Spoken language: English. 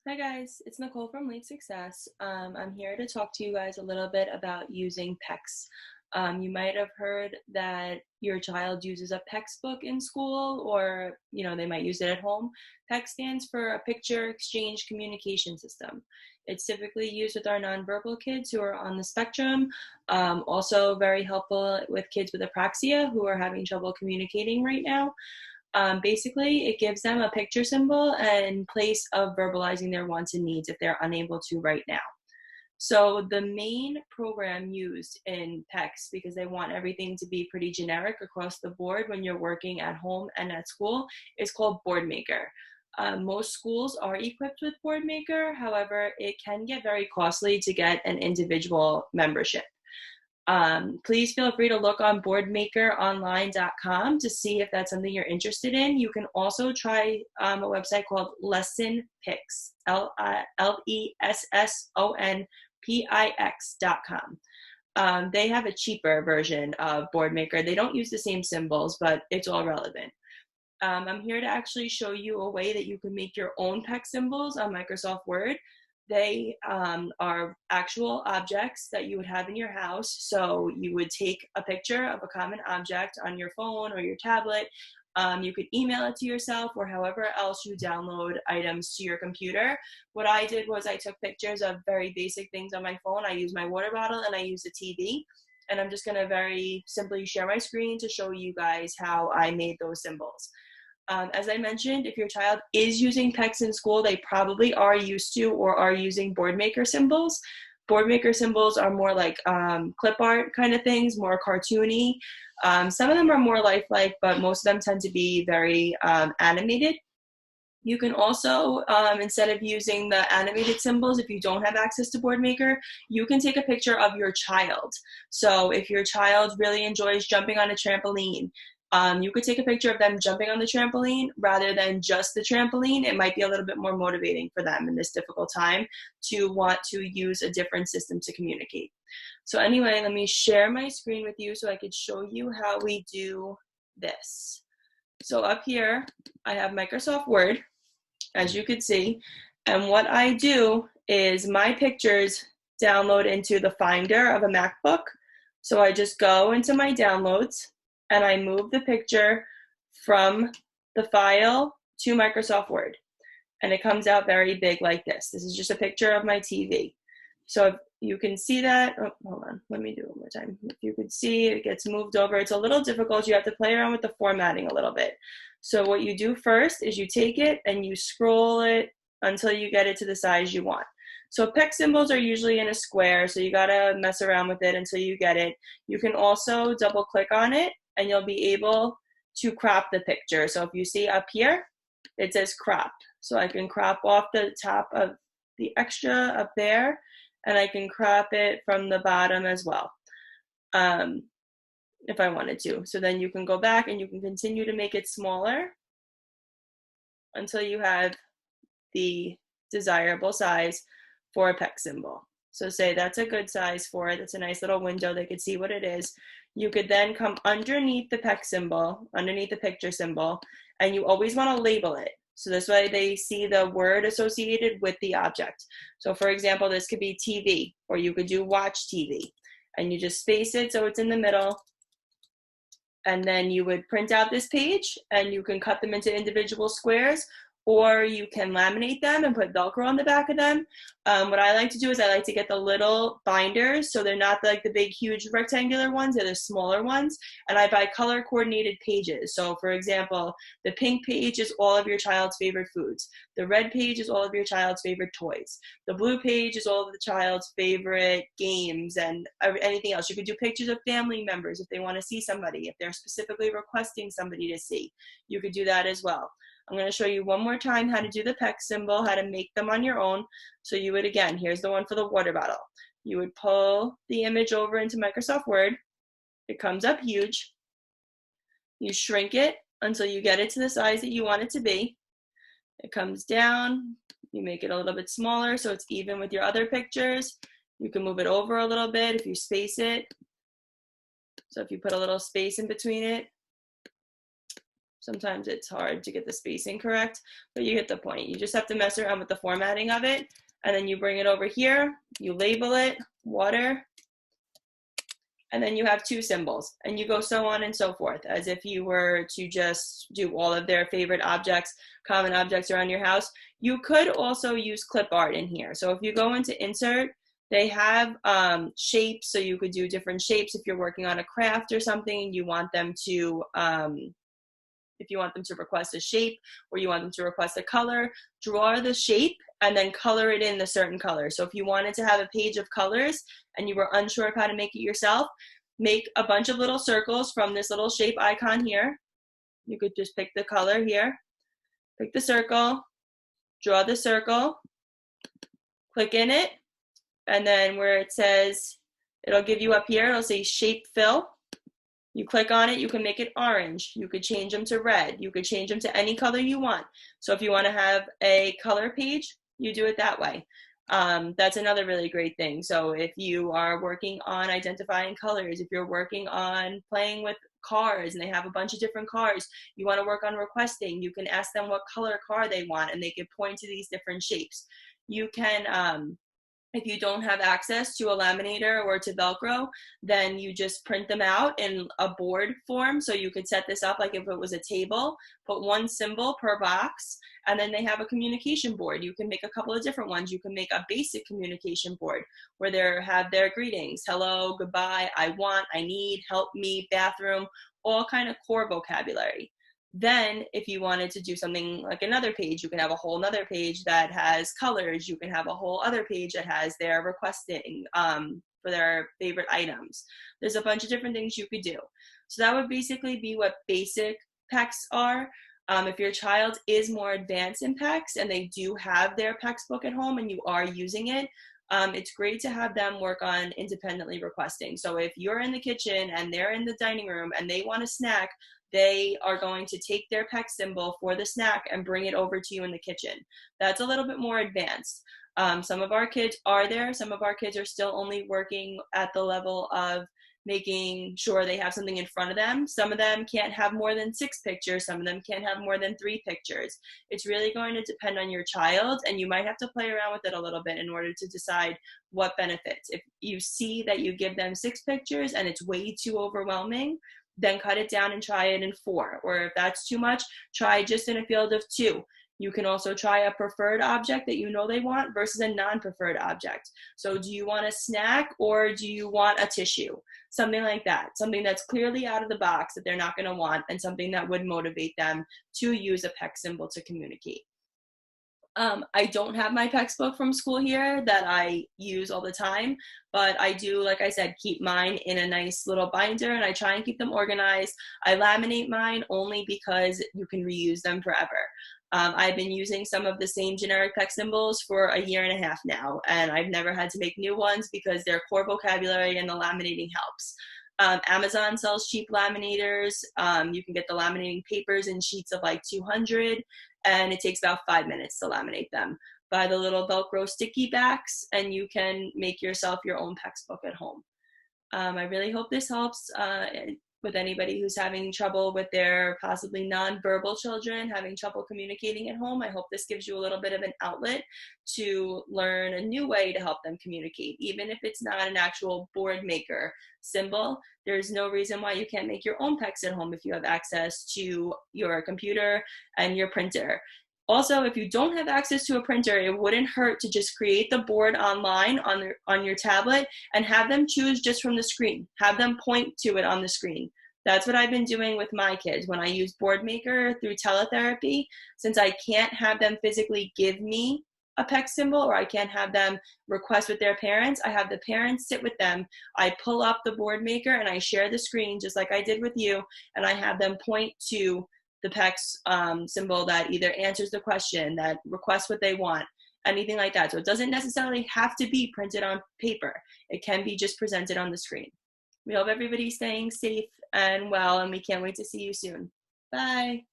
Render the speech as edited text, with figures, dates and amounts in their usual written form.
Hi guys, it's Nicole from Lake Success. I'm here to talk to you guys a little bit about using PECS. You might have heard that your child uses a PECS book in school, or they might use it at home. PECS stands for a Picture Exchange Communication System. It's typically used with our nonverbal kids who are on the spectrum. Also very helpful with kids with apraxia who are having trouble communicating right now. Basically, it gives them a picture symbol in place of verbalizing their wants and needs if they're unable to right now. So the main program used in PECS, because they want everything to be pretty generic across the board when you're working at home and at school, is called Boardmaker. Most schools are equipped with Boardmaker. However, it can get very costly to get an individual membership. Please feel free to look on boardmakeronline.com to see if that's something you're interested in. You can also try a website called Lesson PICS, LESSONPIX.com. They have a cheaper version of Boardmaker. They don't use the same symbols, but it's all relevant. I'm here to actually show you a way that you can make your own PECS symbols on Microsoft Word. They are actual objects that you would have in your house. So you would take a picture of a common object on your phone or your tablet. You could email it to yourself or however else you download items to your computer. What I did was I took pictures of very basic things on my phone. I used my water bottle and I used a TV. And I'm just going to very simply share my screen to show you guys how I made those symbols. As I mentioned, if your child is using PECS in school, they probably are used to or are using Boardmaker symbols. Boardmaker symbols are more like clip art kind of things, more cartoony. Some of them are more lifelike, but most of them tend to be very animated. You can also, instead of using the animated symbols, if you don't have access to Boardmaker, you can take a picture of your child. So if your child really enjoys jumping on a trampoline, you could take a picture of them jumping on the trampoline rather than just the trampoline. It might be a little bit more motivating for them in this difficult time to want to use a different system to communicate. So anyway, let me share my screen with you so I could show you how we do this. So up here, I have Microsoft Word, as you could see, and what I do is my pictures download into the Finder of a MacBook. So I just go into my downloads and I move the picture from the file to Microsoft Word. And it comes out very big like this. This is just a picture of my TV. So if you can see that, oh, hold on, let me do it one more time. If you could see, it gets moved over. It's a little difficult. You have to play around with the formatting a little bit. So what you do first is you take it and you scroll it until you get it to the size you want. So PECS symbols are usually in a square, so you gotta mess around with it until you get it. You can also double click on it and you'll be able to crop the picture. So if you see up here, it says crop. So I can crop off the top of the extra up there, and I can crop it from the bottom as well, if I wanted to. So then you can go back and you can continue to make it smaller until you have the desirable size for a PECS symbol. So say that's a good size for it. That's a nice little window. They could see what it is. You could then come underneath the PECS symbol, underneath the picture symbol, and you always want to label it. So this way they see the word associated with the object. So for example, this could be TV, or you could do watch TV. And you just space it so it's in the middle. And then you would print out this page and you can cut them into individual squares, or you can laminate them and put Velcro on the back of them. What I like to do is I like to get the little binders, so they're not like the big, huge rectangular ones, they're the smaller ones, and I buy color-coordinated pages. So for example, the pink page is all of your child's favorite foods. The red page is all of your child's favorite toys. The blue page is all of the child's favorite games and anything else. You could do pictures of family members if they want to see somebody, if they're specifically requesting somebody to see. You could do that as well. I'm going to show you one more time how to do the PECS symbol, how to make them on your own. So you would, again, here's the one for the water bottle. You would pull the image over into Microsoft Word. It comes up huge. You shrink it until you get it to the size that you want it to be. It comes down. You make it a little bit smaller so it's even with your other pictures. You can move it over a little bit if you space it. So if you put a little space in between it, Sometimes it's hard to get the spacing correct, but you get the point. You just have to mess around with the formatting of it, and then you bring it over here, you label it, water, and then you have 2 symbols, and you go so on and so forth, as if you were to just do all of their favorite objects, common objects around your house. You could also use clip art in here. So if you go into insert, they have shapes, so you could do different shapes if you're working on a craft or something, and you want them to, if you want them to request a shape or you want them to request a color, draw the shape and then color it in the certain color. So if you wanted to have a page of colors and you were unsure of how to make it yourself, make a bunch of little circles from this little shape icon here. You could just pick the color here, pick the circle, draw the circle, click in it, and then where it says, it'll give you up here, it'll say shape fill. You click on it, you can make it orange. You could change them to red. You could change them to any color you want. So if you want to have a color page, you do it that way. That's another really great thing. So if you are working on identifying colors, if you're working on playing with cars and they have a bunch of different cars, you want to work on requesting, you can ask them what color car they want and they can point to these different shapes. You can, if you don't have access to a laminator or to Velcro, then you just print them out in a board form. So you could set this up like if it was a table, put 1 symbol per box, and then they have a communication board. You can make a couple of different ones. You can make a basic communication board where they have their greetings, hello, goodbye, I want, I need, help me, bathroom, all kind of core vocabulary. Then if you wanted to do something like another page, you can have a whole other page that has colors. You can have a whole other page that has their requesting for their favorite items. There's a bunch of different things you could do. So that would basically be what basic PECS are. If your child is more advanced in PECS and they do have their PECS book at home and you are using it, it's great to have them work on independently requesting. So if you're in the kitchen and they're in the dining room and they want a snack, they are going to take their PECS symbol for the snack and bring it over to you in the kitchen. That's a little bit more advanced. Some of our kids are there. Some of our kids are still only working at the level of making sure they have something in front of them. Some of them can't have more than 6 pictures. Some of them can't have more than 3 pictures. It's really going to depend on your child, and you might have to play around with it a little bit in order to decide what benefits. If you see that you give them 6 pictures and it's way too overwhelming, then cut it down and try it in 4. Or if that's too much, try just in a field of 2. You can also try a preferred object that you know they want versus a non-preferred object. So do you want a snack or do you want a tissue? Something like that. Something that's clearly out of the box that they're not going to want, and something that would motivate them to use a PECS symbol to communicate. I don't have my PECS book from school here that I use all the time, but I do, like I said, keep mine in a nice little binder, and I try and keep them organized. I laminate mine only because you can reuse them forever. I've been using some of the same generic PECS symbols for a year and a half now, and I've never had to make new ones because they're core vocabulary and the laminating helps. Amazon sells cheap laminators. You can get the laminating papers in sheets of like 200, and it takes about 5 minutes to laminate them. Buy the little Velcro sticky backs, and you can make yourself your own PECS book at home. I really hope this helps with anybody who's having trouble with their possibly nonverbal children, having trouble communicating at home. I hope this gives you a little bit of an outlet to learn a new way to help them communicate. Even if it's not an actual board maker symbol, there's no reason why you can't make your own PECS at home if you have access to your computer and your printer. Also, if you don't have access to a printer, it wouldn't hurt to just create the board online on your tablet and have them choose just from the screen. Have them point to it on the screen. That's what I've been doing with my kids. When I use Boardmaker through teletherapy, since I can't have them physically give me a PECS symbol, or I can't have them request with their parents, I have the parents sit with them. I pull up the Boardmaker and I share the screen just like I did with you, and I have them point to the PECS symbol that either answers the question, that requests what they want, anything like that. So it doesn't necessarily have to be printed on paper. It can be just presented on the screen. We hope everybody's staying safe and well, and we can't wait to see you soon. Bye.